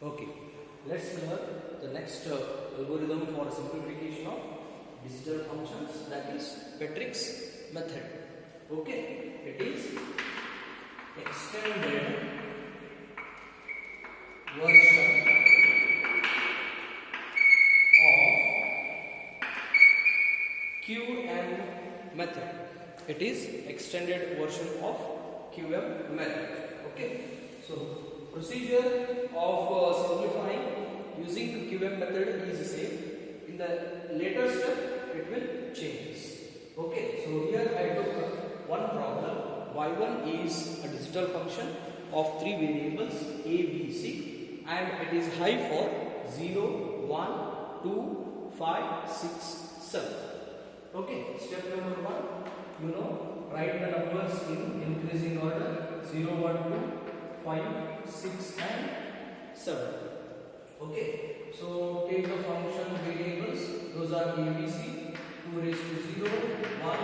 Okay, let's cover the next algorithm for simplification of digital functions, that is Patrick's method. Okay, it is extended version of QM method. It is extended version of QM method. Okay, so procedure of simplifying using QM method is the same. In the later step, it will change. Okay, so here I took one problem. Y1 is a digital function of three variables a, b, c, and it is high for 0, 1, 2, 5, 6, 7. Okay, step number 1, write the numbers in increasing order 0, 1, 2, 5, 6 and 7. Okay, so take the function variables, those are a, b, c, 2 raised to 0, 1,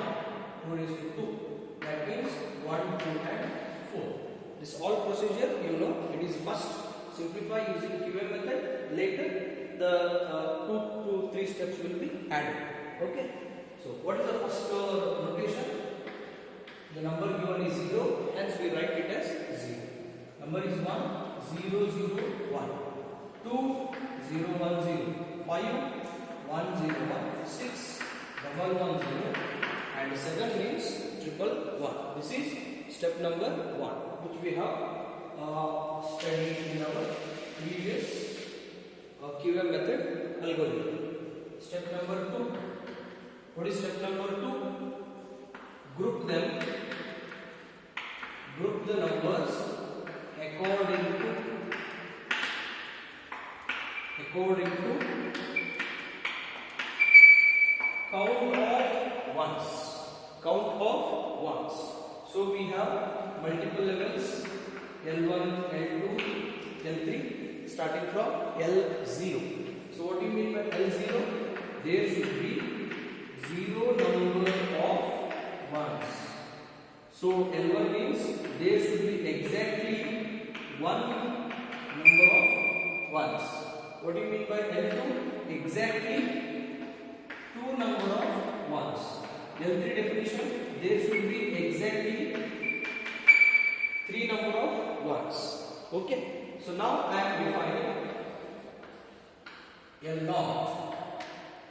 2 raised to 2. That means 1, 2 and 4. This all procedure, it is first simplify using QM method, later the 2 to 3 steps will be added. Okay, so what is the first notation? The number given is 0, hence we write it as 0. Number is 1, 0, 0, 1, 2, 0, 1, 0, 5, 1, 0, 1, 6, double 1, 0, and 7 means triple 1. This is step number 1, which we have studied in our previous QM method algorithm. Step number 2. What is step number 2? Group them. Group the numbers according to count of ones. Count of ones. So we have multiple levels L1, L2, L3 starting from L0. So what do you mean by L0? There should be 0 number of ones. So L1 means there should be exactly 1 number of ones. What do you mean by L2? Exactly 2 number of ones. L3 definition, there should be exactly 3 number of ones. Okay, so now I am defining L0.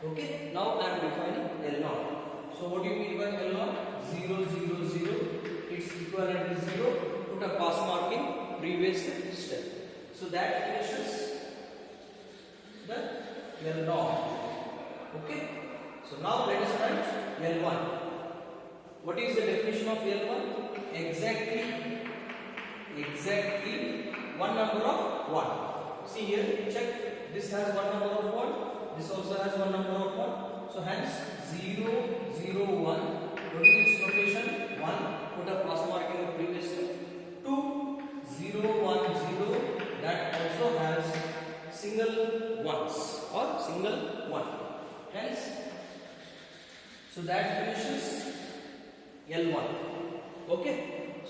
Okay, now I am defining L0. So what do you mean by L0? 0, 0, 0, its equivalent is 0, put a pass mark in previous step. So that finishes the L0. Okay, so now let us write L1. What is the definition of L1? Exactly one number of 1. See here, check, this has one number of 1, this also has one number of 1. So hence 0, 0, 1. What is its notation? 1. Put a plus mark in the previous step. 2, 0, 1, 0. That also has single ones or single 1. Hence, so that finishes L1. Okay,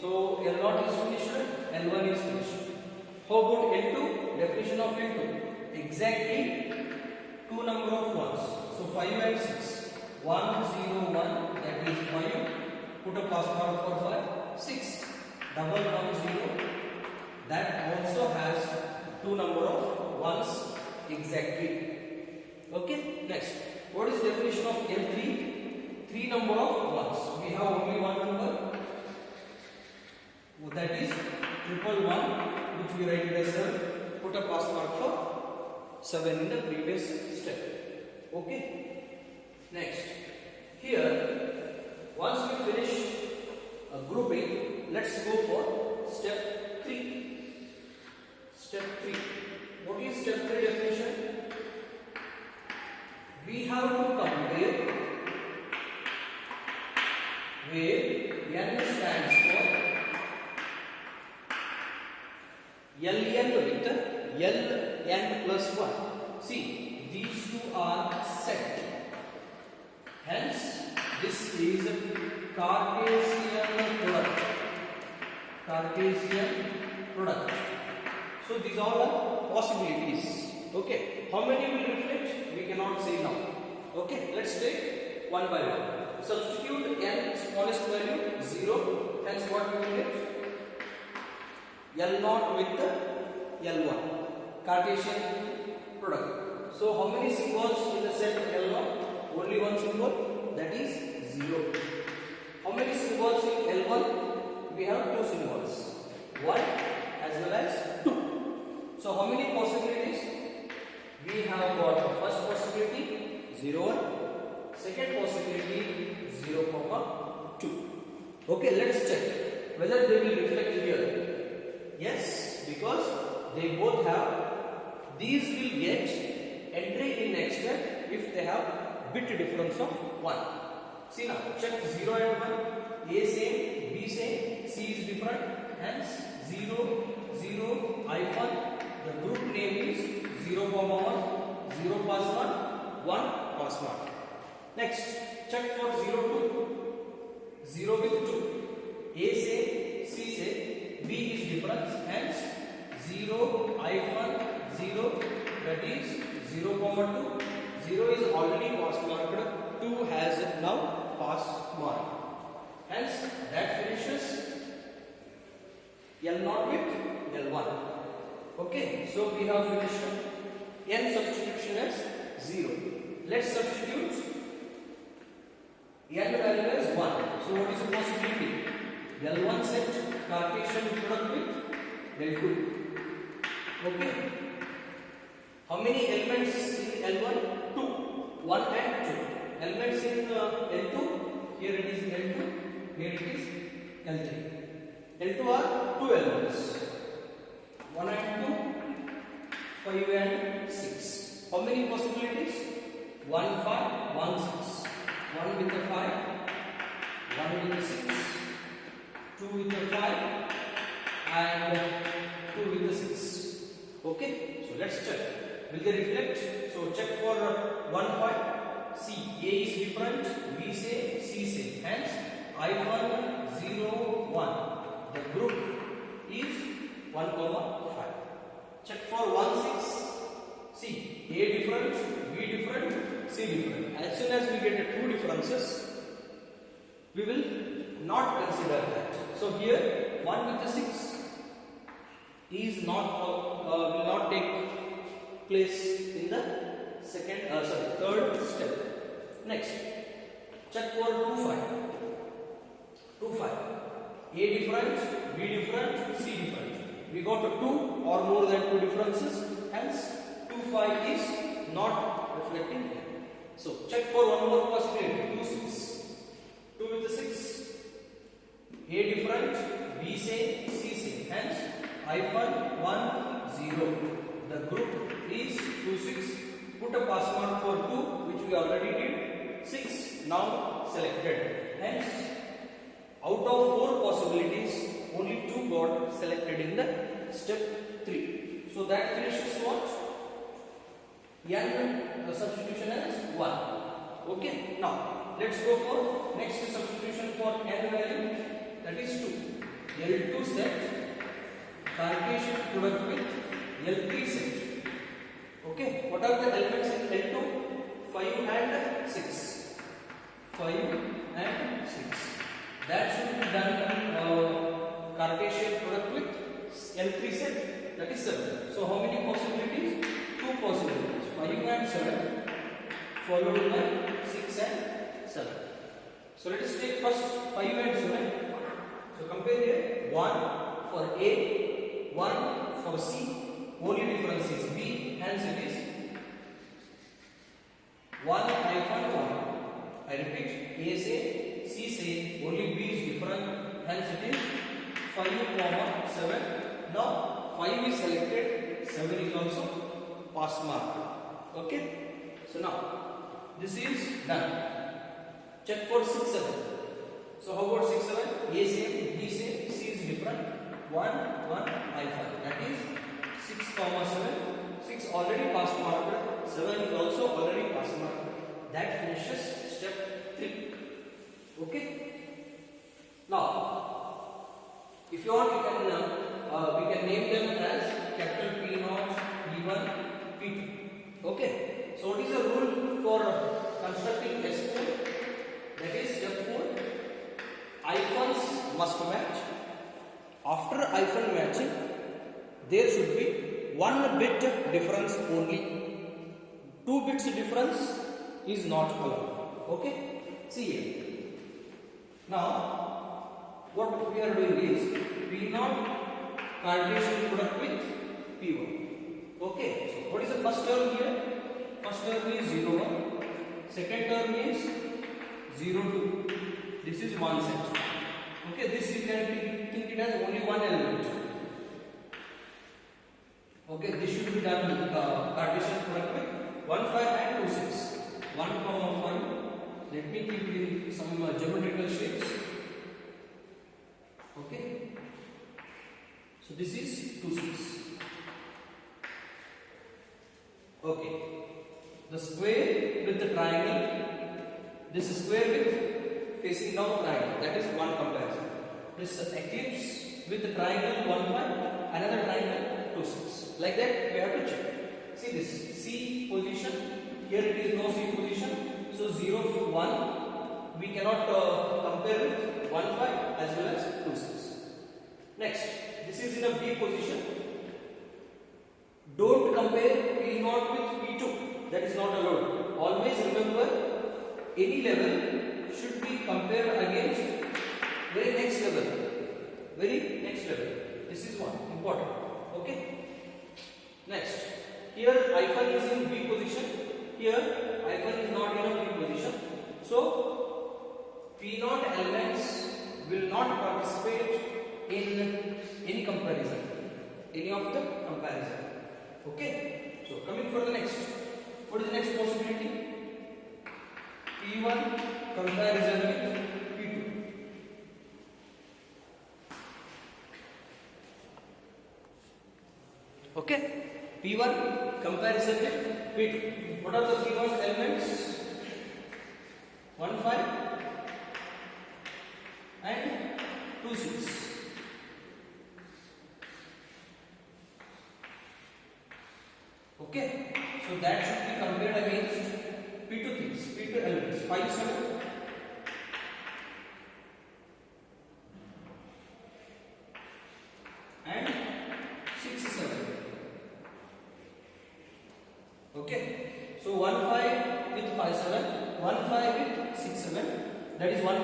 so L0 is finished, L1 is finished. How about L2? Definition of L2. Exactly 2 number of ones. So 5 and 6. 1, 0, 1, that is 5. Put a plus mark for 5. 6. Double 1, 0. That also has 2 number of ones exactly. Okay, next. What is definition of L3? 3 number of ones. We have only one number. That is triple 1, which we write it as 7. Put a pass mark for 7 in the previous step. Okay. Next. Here, once we finish grouping, let's go for step 3. Step 3. What is step 3 definition? We have to compare where n stands for Ln with Ln plus 1. See, these two are set. Hence, this is Cartesian product. So these all are possibilities. Okay. How many will reflect? We cannot say now. Okay. Let's take one by one. Substitute n smallest value 0. Hence what we will get? L0 with the L1. Cartesian product. So how many symbols in the set L0? Only one symbol, that is 0. How many symbols in L1? We have two symbols, 1 as well as 2. So how many possibilities? We have got the first possibility 0, 1, second possibility 0, 2. Okay, let's check whether they will reflect here. Yes, because they both have, these will get entry in next step if they have bit difference of 1. See now, check 0 and 1, A same, B same, C is different, hence 0, 0, I1, the group name is 0, 1, 0 pass mark, 1 pass mark. Next, check for 0, 2, 0 with 2, A same, C same, B is different, hence 0, I1, 0, that is 0, 2, 0 is already pass marked, 2 has now pass mark. Hence that finishes L0 with L1. Okay, so we have finished n substitution as 0. Let's substitute n value as 1. So what is the possibility? L1 set Cartesian product with L2. Okay. How many elements in L1? 2. 1 and 2. Elements in L2, here it is L2, here it is L3. L2 are 2 elements, 1 and 2, 5 and 6. How many possibilities? 1, 5, 1, 6. 1 with the 5, 1 with the 6, 2 with the 5 and 2 with the 6. Okay, so let's check. Will they reflect? So check for 1, 5. See, A is different, B say, C say. Hence, I1, 0, 1. The group is 1, 5. Check for 1, 6. See, A different, B different, C different. As soon as we get 2 differences, we will not consider that. So here, 1 with the 6 is not will not take place in the third step. Next, check for 2, 5. 2, 5. A different, B different, C different. We got 2 or more than 2 differences, hence 2, 5 is not reflecting here. So check for one more possibility, 2, 6. 2 with the 6. A different, B same, C same. Hence I1, 1, 0. The group is 2, 6. Put a pass mark for 2, which we already did. 6 now selected. Hence, out of 4 possibilities, only 2 got selected in the step 3. So that finishes what? N substitution as 1. Okay. Now let's go for next substitution for n value, that is 2. L2 set Cartesian product with L3 set. Okay. What are the elements in L2? 5 and 6. 5 and 6. That should be done Cartesian product with L3 set, that is 7. So how many possibilities? 2 possibilities. 5 and 7 followed by 6 and 7. So let us take first 5 and 7. So compare here, 1 for A, 1 for C, only difference is B, hence it is 1 hyphen 1. I repeat, A say, C say, only B is different, hence it is 5, 7. Now 5 is selected, 7 is also pass mark. Okay, so now this is done. Check for 6, 7. So how about 6, 7? A same, B same, C is different. 1, 1, I5. That is 6, 7. 6 already pass marked. 7 is also already pass marked. That finishes step 3. Okay. Now, if you want, we can name them as capital P0, P1, P2. Okay. So what is the rule for constructing S4? That is F4. Hyphens must match. After hyphen matching, there should be 1 bit difference only. 2 bits difference is not allowed. Okay. See here. Now, what we are doing is P0 Cartesian product with P1. Okay. So what is the first term here? First term is 0, 1. Second term is 0, 2. This is 1 set. Okay, this you can think it as only one element. Okay, this should be done with Cartesian product with 1, 5 and 2, 6. 1, 5. Let me keep it in some geometrical shapes. Okay. So this is 2, 6. Okay. The square with the triangle. This is square with facing down triangle. That is one comparison. This eclipse with the triangle 1, 5. Another triangle 2, 6. Like that we have to check. See this C position. Here it is no C position. So 0 to 1 we cannot compare with 1, 5 as well as 2, 6. Next, this is in a B position. Don't compare P0 with P2. That is not allowed. Always remember, any level should be compared against very next level. Very next level. This is one important. Okay. Next, here hyphen is in B position. Here hyphen is not in a B position. So P0 elements will not participate in any comparison. Any of the comparison. Okay. So coming for the next. What is the next possibility? P1 comparison with P2. Okay. P1 comparison with P2. What are the P1 elements? 1, 5 and 2, 6. Okay. So that should be compared against P2 things, P2 elements, 5, 7 and 6, 7. Okay. So 1, 5 with 5, 7, 1, 5 with 6, 7. That is one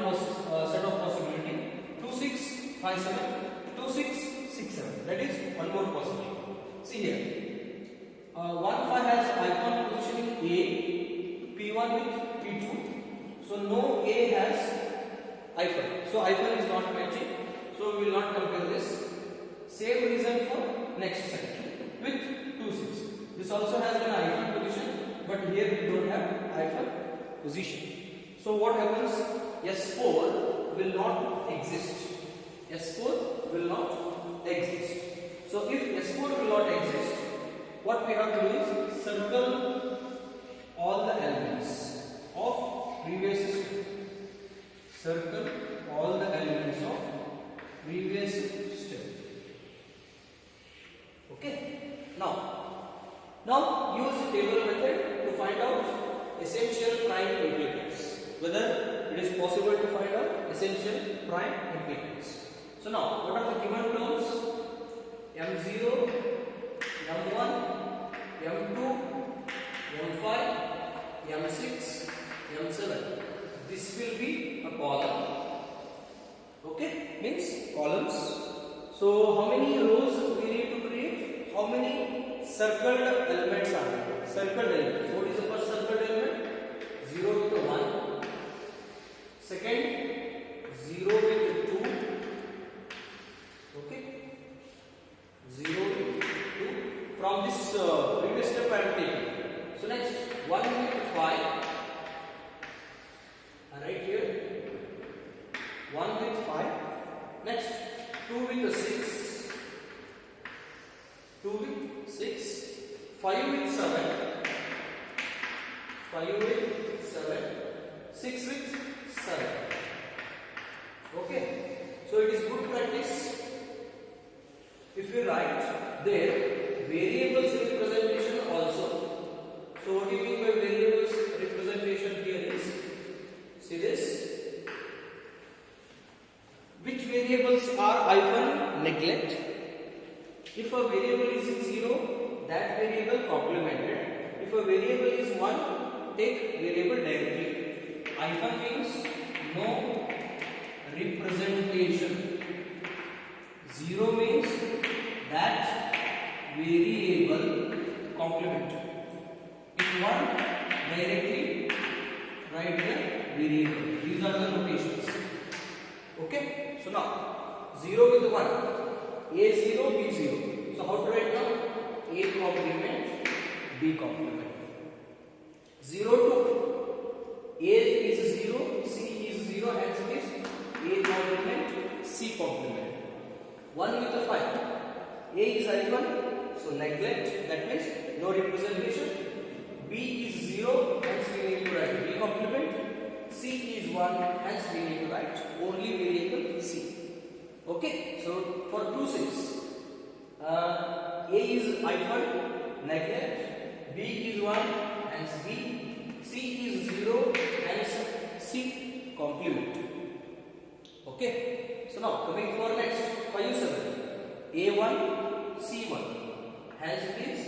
set of possibility. 2, 6, 5, 7, 2, 6, 6, 7. That is one more possibility. See here. 1, 5 has hyphen positioning A, P1 with P2. So no A has hyphen. So hyphen is not matching. So we will not compare this. Same reason for next section with 2, 6. This also has an hyphen position, but here we don't have hyphen position. So what happens? S4 will not exist. S4 will not exist. So if S4 will not exist, what we have to do is circle all the elements of previous step. Circle all the elements of previous step. Okay. Now use table method to find out essential prime implicates. Whether it is possible to find out essential prime implicates. So now, what are the given terms? M0, M1, M2, M5, M6, M7. This will be a column. Okay, means columns. So how many rows we need to create? How many circled elements are there? Circled elements. So what is the first circled element? 0 with 1. Second, 0 with 2. Okay. 0 with 2. From this previous step I am taking. So next, 1 with 5. Right here. 1 with 5. Next, 2 with 6. 2 with 6. 5 with 7. 5 with 7. 6 with 7. Okay. So it is good practice if you write there is in 0, that variable complemented. If a variable is 1, take variable directly. Hyphen means no representation. 0 means that variable complement. If 1, directly write the variable. These are the notations. Okay. So now 0 with 1, A0, B0. So how to write now? A complement, B complement. 0 to A is 0, C is 0, hence it is A complement, C complement. 1 with the 5, A is hyphen, so neglect, that means no representation. B is 0, hence we need to write B complement. C is 1, hence we need to write only variable C. Okay, so for 2 6, A is hyphen, neglect, B is 1, hence B, C is 0, hence C complement. Okay, so now coming for next 5 7, A1, C1, hence it is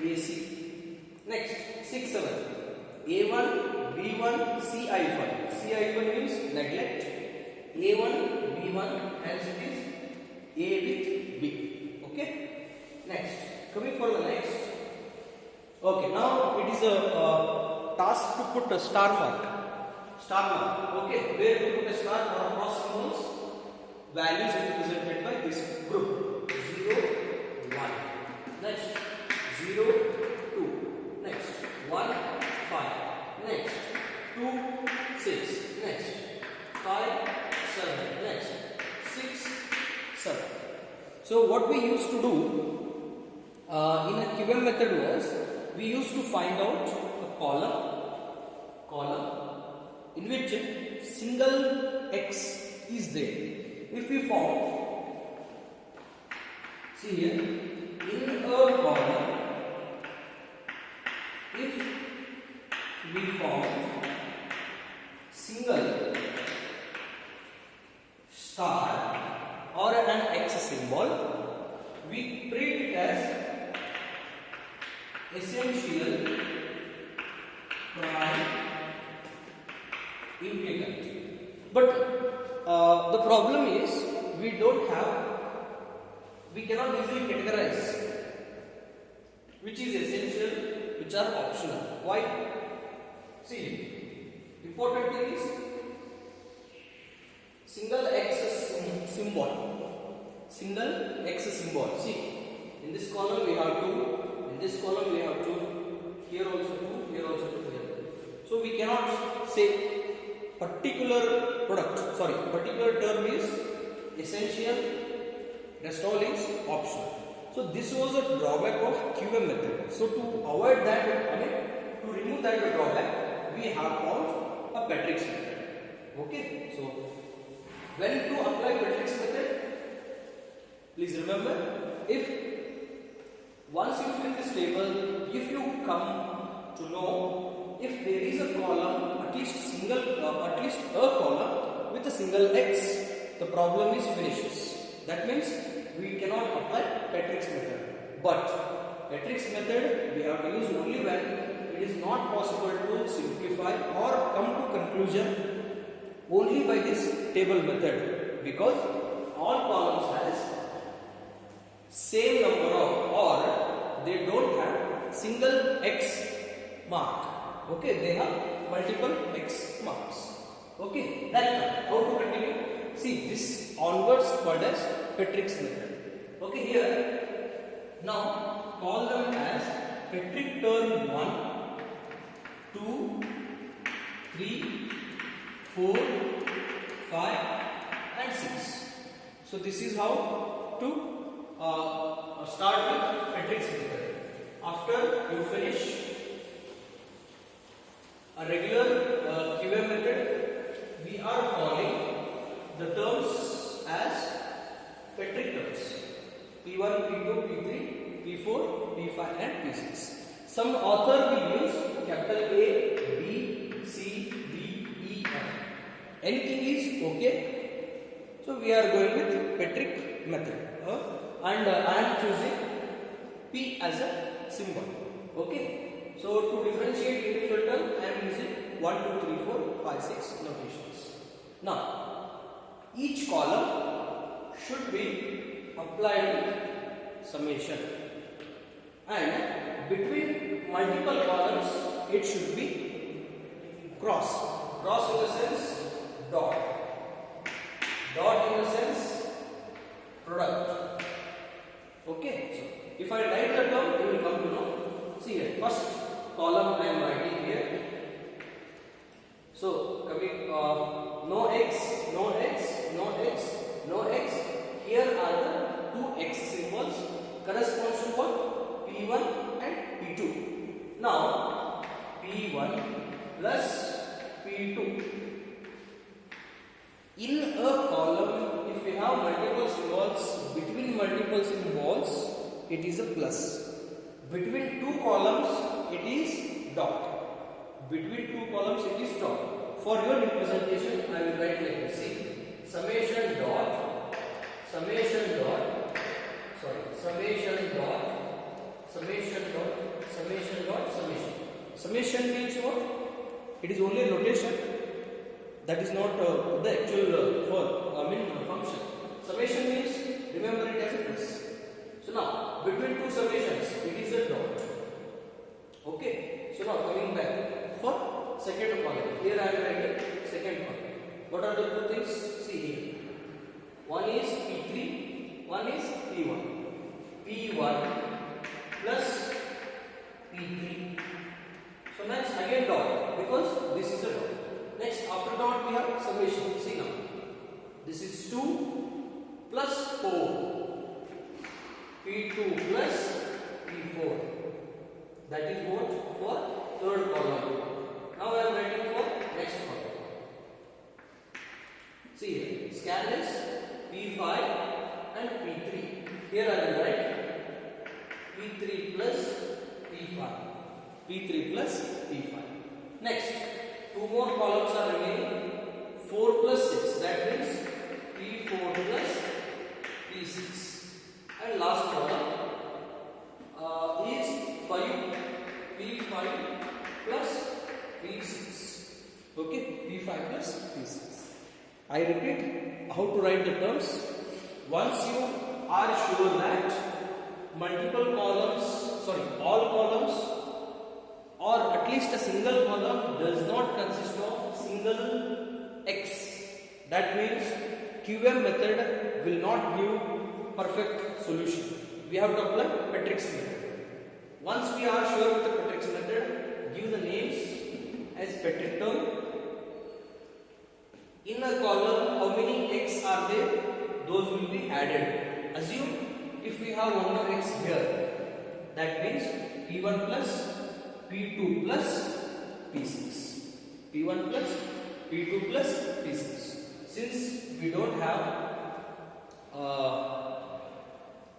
AC. Next 6 7, A1, B1, C hyphen. C hyphen means neglect. A1, B1, hence it is A with B. Okay. Next, coming for the next. Okay, now it is a task to put a star mark. Star mark. Okay, where to put a star or cross symbols? Values represented by this group. 0, 1. Next, 0, 2. Next, 1, 5. Next, 2, 6. Next, 5, 7. Next, 6, 7. So what we used to do in a QM method was, we used to find out a column in which single X is there. If we found, see here, in a column, if we found single star or an X symbol, we treat it as essential, prime, implicant. But the problem is we cannot easily categorize which is essential, which are optional. Why? See, important thing is single X symbol. Single X symbol. See, in this column we have 2, in this column we have 2, here also 2, here also 2. Here. So we cannot say particular term is essential, rest all is optional. So this was a drawback of QM method. So to avoid that, to remove that drawback, we have found a Patrick's method. Okay, so when to apply Patrick's method, please remember, if once you fill this table, if you come to know if there is a column, at least a column with a single X, the problem is finishes. That means we cannot apply Patrick's method. But Patrick's method we have to use only when it is not possible to simplify or come to conclusion only by this table method, because all columns has same number of, or they don't have single X mark. Okay, they have multiple X marks. Okay, that's how to continue. See, this onwards called as Patrick's method. Okay, here now call them as Patrick term 1, 2, 3, 4, 5 and 6. So this is how to start with Patrick's method. After you finish a regular QM method, we are calling the terms as Patrick terms. P1, P2, P3, P4, P5 and P6. Some author will use capital A, B, C, D, E, F. Anything is okay. So we are going with Patrick method. And I am choosing P as a symbol. Okay. So to differentiate individual term, I am using 1, 2, 3, 4, 5, 6 notations. Now, each column should be applied with summation, and between multiple columns it should be cross. Cross in the sense dot. Dot in the sense product. Okay. So if I write the term, you will come to know. See here, first column I am writing here. So coming no x, no x, no x, no x. Here are the two x symbols corresponds to what? P1 and P2. Now P1 plus P2. In a column, if we have multiple symbols, between multiple symbols, it is a plus. Between two columns, it is dot. Between two columns, it is dot. For your representation, I will write like this. See, summation dot, summation dot, summation dot, summation dot, summation dot, summation. Summation means what? It is only a notation. That is not the actual function. Summation means remember it as a plus. So now between two summations it is a dot. Okay. So now coming back for second column. Here I am writing second column. What are the two things? See here. One is P3, one is P1. P1 plus P3. So next again dot, because this is a dot. Next, after dot we have summation. See now, this is 2 plus 4, P2 plus P4. That is what for third column. Now I am writing for next column. See here, scan this P5 and P3. Here I will write P3 plus P5. P3 plus P5. Next, two more columns are remaining. 4 plus 6. That means P4 plus P6. And last column is 5. P5 plus P6. Okay, P5 plus P6. I repeat how to write the terms. Once you are sure that all columns or at least a single column does not consist of single x, that means QM method will not give perfect solution. We have to apply Patrick's method. Once we are sure with the Patrick's method, give the names as Patrick term. In a column, how many x are there? Those will be added. Assume if we have one more x here, that means P1 plus P2 plus P6. P1 plus P2 plus P6. Since we don't have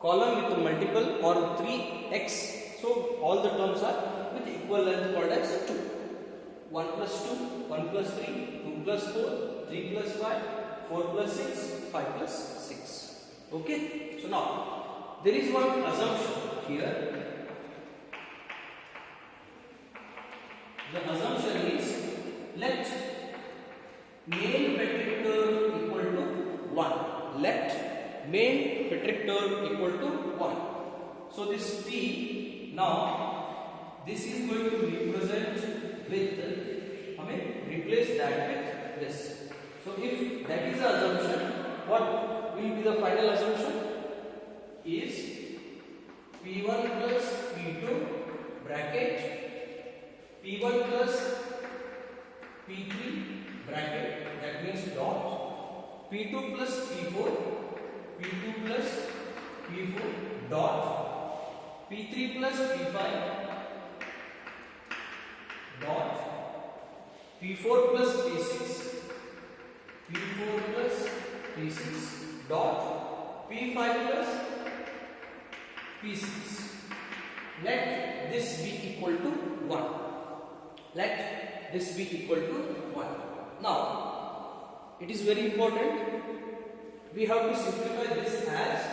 column with multiple or 3x, so all the terms are with equal length called as 2. 1 plus 2, 1 plus 3, 2 plus 4, 3 plus 5, 4 plus 6, 5 plus 6. Okay. So now there is one assumption here. The assumption is let main Patrick term equal to 1. Let main Patrick term equal to 1. So this P, now this is going to represent with, replace that with this. So if that is the assumption, what will be the final assumption? Is P1 plus P2 bracket P1 plus P3 bracket, that means dot, P2 plus P4, P2 plus P4 dot, P3 plus P5 dot, P4 plus P6, P4 plus P6 dot, P5 plus P6. Let this be equal to 1. Let this be equal to 1. Now, it is very important. We have to simplify this as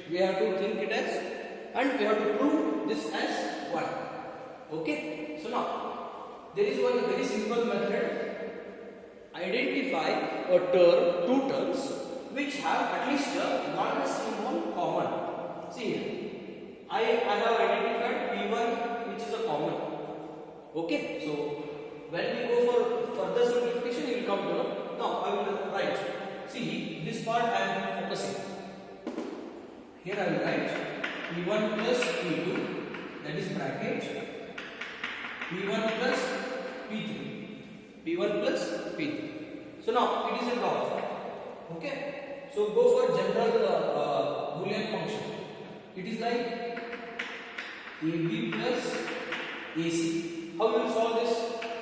We have to think it as, and we have to prove this as 1. Okay. So now there is one very simple method. Identify two terms which have at least one symbol common. See here, I have identified P1 which is a common. Okay, so when we go for further simplification, you will come to know. Now I will write. See, this part I am focusing. Here I will write P1 plus P2, that is bracket P1 plus P3. P1 plus P3. So now it is a dot. Okay. So go for general Boolean function. It is like AB plus AC. How you will solve this?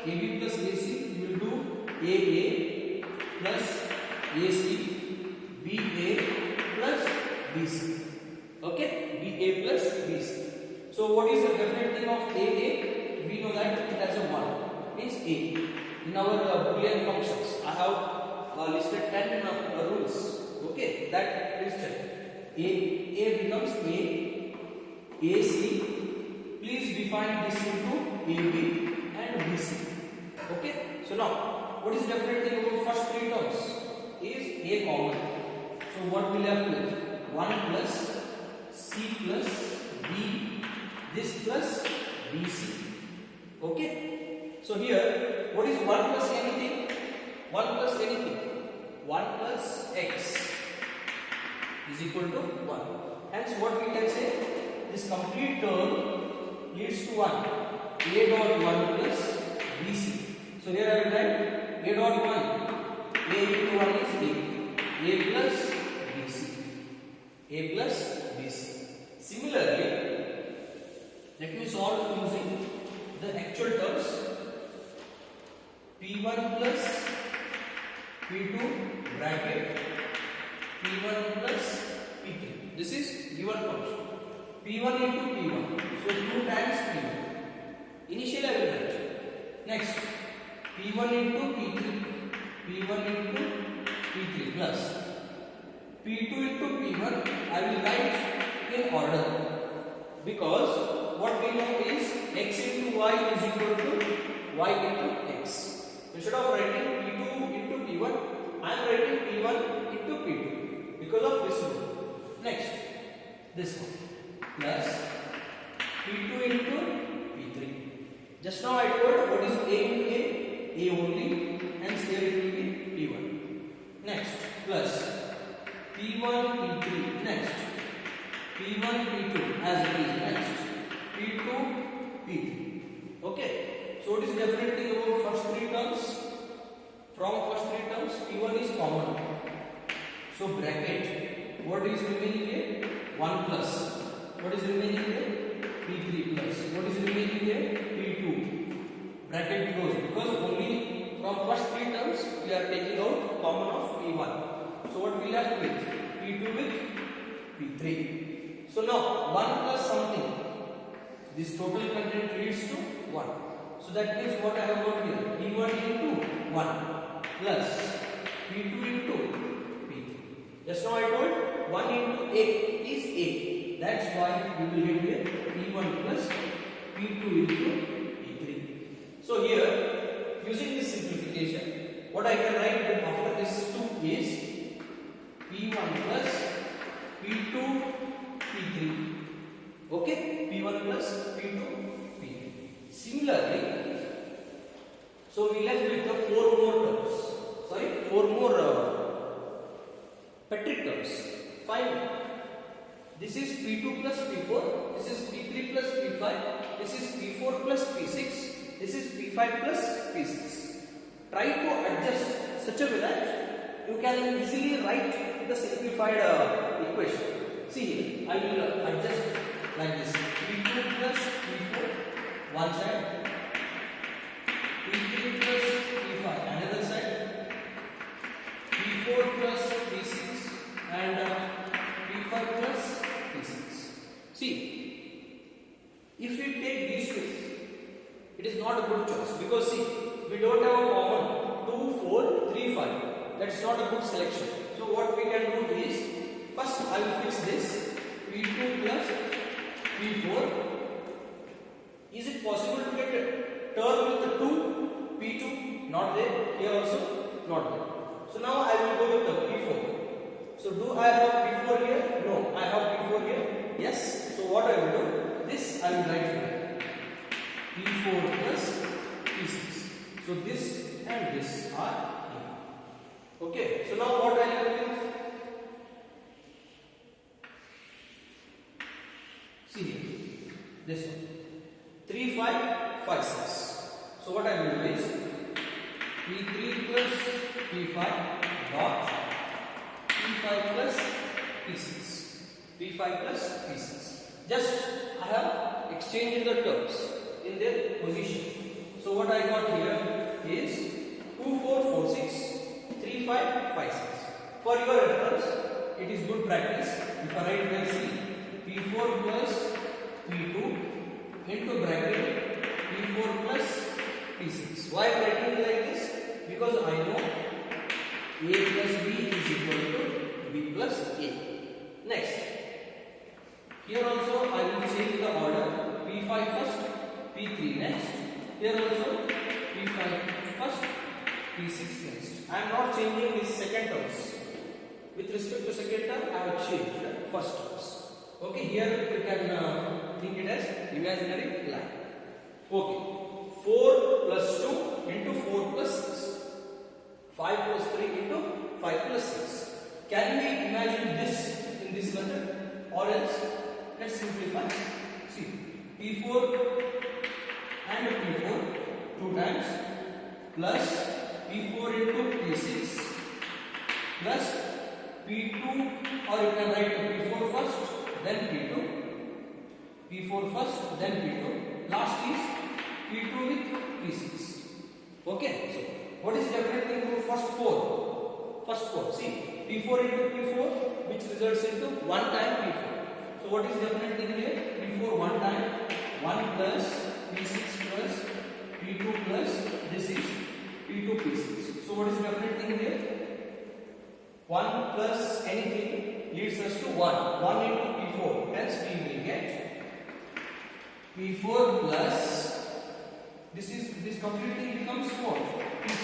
AB plus AC, you will do AA plus AC, BA plus BC. Okay, BA plus BC. So what is the definite thing of AA? We know that it has a 1, means A. In our Boolean functions, I have listed 10 rules. Okay, that please check. A becomes A, AC. Please define this into AB and BC. Okay, so now what is the definite thing about first 3 terms? Is A common. So what will have with 1 plus C plus B, this plus BC. Okay, so here what is 1 plus anything? 1 plus anything. 1 plus X is equal to 1. Hence what we can say? This complete term leads to 1. A dot 1 plus BC. So here I will write A dot 1. A into 1 is A. A plus BC. A plus BC. Similarly, let me solve using the actual terms. P1 plus P2 bracket P1 plus P3. This is given function. P1 into P1. So 2 times P1. Initially I will write. Next, P1 into P3. P1 into P3 plus P2 into P1. I will write in order, because what we know is X into Y is equal to Y into X. Instead of writing P2 into P1, I am writing P1 into P2 because of this rule. Next, this one plus P2 into P3. Just now I told what is A into A only, hence here it will be P1. Next, plus P1 P3. Next, P1 P2 as it is. Next, P2 P3. Okay, so it is definitely about first 3 terms. From first 3 terms, P1 is common. So bracket, what is remaining here? 1 plus. What is remaining here? P3 plus. What is remaining here? P2. Bracket closed, because only from first 3 terms we are taking out common of P1. So what we left with? P2 with P3. So now 1 plus something. This total content leads to 1. So that means what I have got here? P1 into 1 plus P2 into P3. Just now I told 1 into A is A. That's why we will get here P1 plus P2 into P3. So here, using this simplification, what I can write after this 2 is P1 plus P2 P3. Okay, P1 plus P2 P3. Similarly, so we left with the 4 more terms. Sorry, 4 more Petric terms. 5. This is P2 plus P4. This is P3 plus P5. This is P4 plus P6. This is P5 plus P6. Try to adjust such a way that you can easily write the simplified equation. See here, I will adjust like this. P2 plus P4 one side, P3 plus P5 another side, P4 plus P6 and P5 plus P6. See, if we take these two, it is not a good choice, because see, we don't have a common 2, 4, 3, 5. That's not a good selection. So what we can do is, first I will fix this. P2 plus P4. Is it possible to get a term with 2 P2? Not there. Here also not there. So now I will go with the P4. So do I have P4 here? No, I have P4 here. Yes. So what I will do? This I will write here. P4 plus P6. So this and this are here. Okay. So now what I will do? See here. This one. 3, 5, 5, 6. So what I will do is P3 plus P5 dot P5 plus P6. P5 plus P6. Just I have exchanged the terms in their position. So what I got here is 2, 4, 4, 6, 3, 5, 5, 6. For your reference, it is good practice. If I write here C, P4 plus P2 into bracket P4 plus P6. Why I am writing like this? Because I know A plus B is equal to B plus A. Next, here also I will change the order. P5 first, P3 next. Here also P5 first, P6 next. I am not changing these second terms. With respect to second term, I have changed first terms. Okay, here you can think it as imaginary line. Okay, 4 plus 2 into 4 plus 6. 5 plus 3 into 5 plus 6. Can we imagine this in this method? Or else, let's simplify. See, P4 and P4 2 times plus P4 into P6 plus P2, or you can write P4 first, then P2. P4 first, then P2. Last is P2 with P6. Okay, so what is definite thing for first 4? First 4. See, P4 into P4, which results into 1 time P4. So what is definite thing here? P4 1 time, 1 plus P6 plus P2 plus this is P2 P6. So what is definite thing here? 1 plus anything leads us to 1. 1 into P4. Hence we will get P4 plus this completely becomes what? P6.